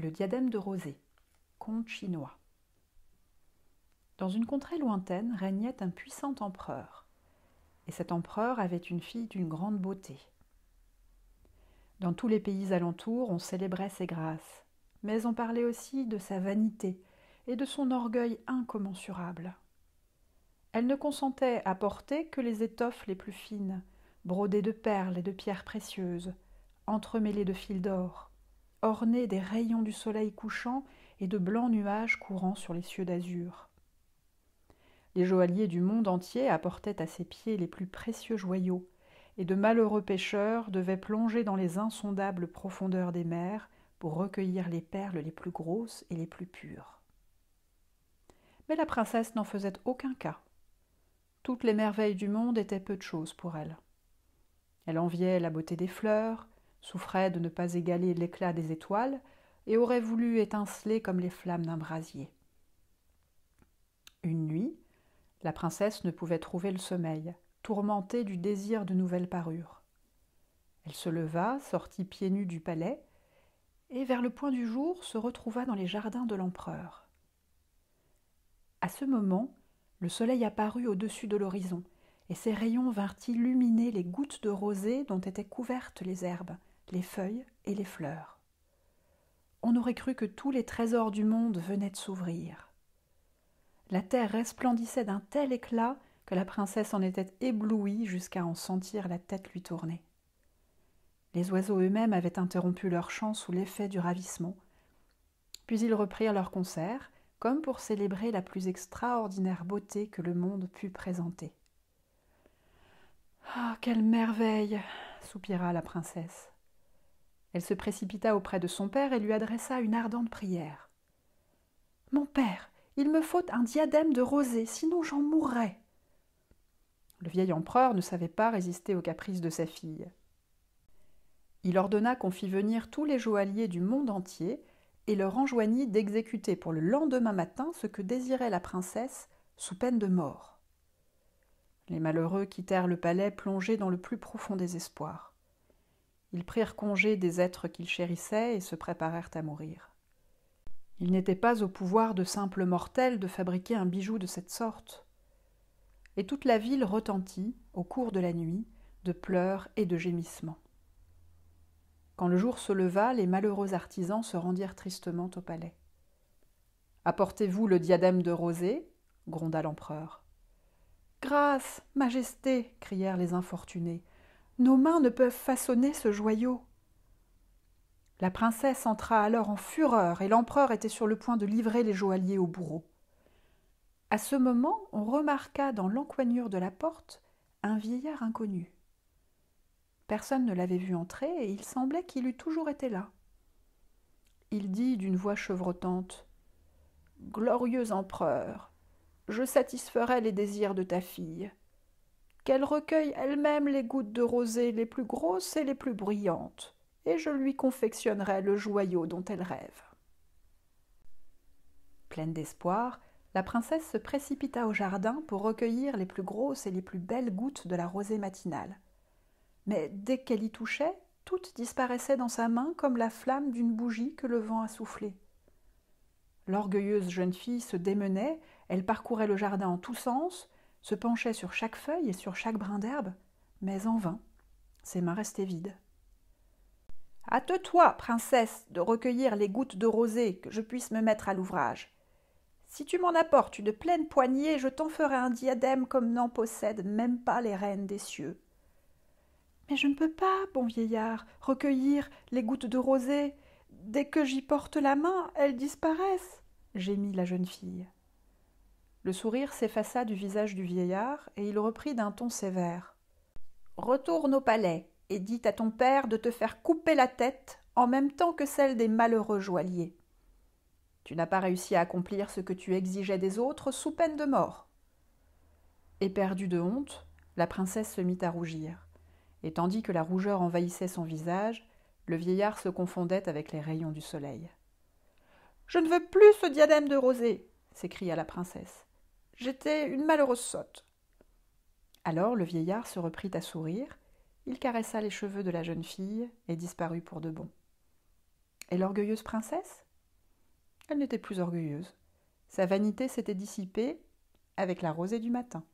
Le diadème de rosée, conte chinois. Dans une contrée lointaine régnait un puissant empereur, et cet empereur avait une fille d'une grande beauté. Dans tous les pays alentours, on célébrait ses grâces, mais on parlait aussi de sa vanité et de son orgueil incommensurable. Elle ne consentait à porter que les étoffes les plus fines, brodées de perles et de pierres précieuses, entremêlées de fils d'or, ornées des rayons du soleil couchant et de blancs nuages courant sur les cieux d'azur. Les joailliers du monde entier apportaient à ses pieds les plus précieux joyaux, et de malheureux pêcheurs devaient plonger dans les insondables profondeurs des mers pour recueillir les perles les plus grosses et les plus pures. Mais la princesse n'en faisait aucun cas. Toutes les merveilles du monde étaient peu de choses pour elle. Elle enviait la beauté des fleurs, souffrait de ne pas égaler l'éclat des étoiles et aurait voulu étinceler comme les flammes d'un brasier. Une nuit, la princesse ne pouvait trouver le sommeil, tourmentée du désir de nouvelles parures. Elle se leva, sortit pieds nus du palais, et vers le point du jour se retrouva dans les jardins de l'empereur. À ce moment, le soleil apparut au-dessus de l'horizon, et ses rayons vinrent illuminer les gouttes de rosée dont étaient couvertes les herbes, les feuilles et les fleurs. On aurait cru que tous les trésors du monde venaient de s'ouvrir. La terre resplendissait d'un tel éclat que la princesse en était éblouie jusqu'à en sentir la tête lui tourner. Les oiseaux eux-mêmes avaient interrompu leur chant sous l'effet du ravissement. Puis ils reprirent leur concert, comme pour célébrer la plus extraordinaire beauté que le monde pût présenter. « Ah, quelle merveille !» soupira la princesse. Elle se précipita auprès de son père et lui adressa une ardente prière. « Mon père, il me faut un diadème de rosée, sinon j'en mourrais. » Le vieil empereur ne savait pas résister aux caprices de sa fille. Il ordonna qu'on fît venir tous les joailliers du monde entier et leur enjoignit d'exécuter pour le lendemain matin ce que désirait la princesse sous peine de mort. Les malheureux quittèrent le palais plongés dans le plus profond désespoir. Ils prirent congé des êtres qu'ils chérissaient et se préparèrent à mourir. Il n'était pas au pouvoir de simples mortels de fabriquer un bijou de cette sorte. Et toute la ville retentit, au cours de la nuit, de pleurs et de gémissements. Quand le jour se leva, les malheureux artisans se rendirent tristement au palais. « Apportez-vous le diadème de rosée » gronda l'empereur. « Grâce, majesté » crièrent les infortunés. « Nos mains ne peuvent façonner ce joyau. » La princesse entra alors en fureur et l'empereur était sur le point de livrer les joailliers au bourreau. À ce moment, on remarqua dans l'encoignure de la porte un vieillard inconnu. Personne ne l'avait vu entrer et il semblait qu'il eût toujours été là. Il dit d'une voix chevrotante : « Glorieux empereur, je satisferai les désirs de ta fille. Qu'elle recueille elle-même les gouttes de rosée les plus grosses et les plus brillantes, et je lui confectionnerai le joyau dont elle rêve. » Pleine d'espoir, la princesse se précipita au jardin pour recueillir les plus grosses et les plus belles gouttes de la rosée matinale. Mais dès qu'elle y touchait, toutes disparaissaient dans sa main comme la flamme d'une bougie que le vent a soufflée. L'orgueilleuse jeune fille se démenait, elle parcourait le jardin en tous sens, se penchait sur chaque feuille et sur chaque brin d'herbe, mais en vain, ses mains restaient vides. « Hâte-toi, princesse, de recueillir les gouttes de rosée, que je puisse me mettre à l'ouvrage. Si tu m'en apportes une pleine poignée, je t'en ferai un diadème comme n'en possèdent même pas les reines des cieux. »« Mais je ne peux pas, bon vieillard, recueillir les gouttes de rosée. Dès que j'y porte la main, elles disparaissent, » gémit la jeune fille. Le sourire s'effaça du visage du vieillard et il reprit d'un ton sévère. « Retourne au palais et dis à ton père de te faire couper la tête en même temps que celle des malheureux joailliers. Tu n'as pas réussi à accomplir ce que tu exigeais des autres sous peine de mort. » Éperdue de honte, la princesse se mit à rougir, et tandis que la rougeur envahissait son visage, le vieillard se confondait avec les rayons du soleil. « Je ne veux plus ce diadème de rosée !» s'écria la princesse. « J'étais une malheureuse sotte. » Alors le vieillard se reprit à sourire, il caressa les cheveux de la jeune fille et disparut pour de bon. Et l'orgueilleuse princesse ? elle n'était plus orgueilleuse. Sa vanité s'était dissipée avec la rosée du matin.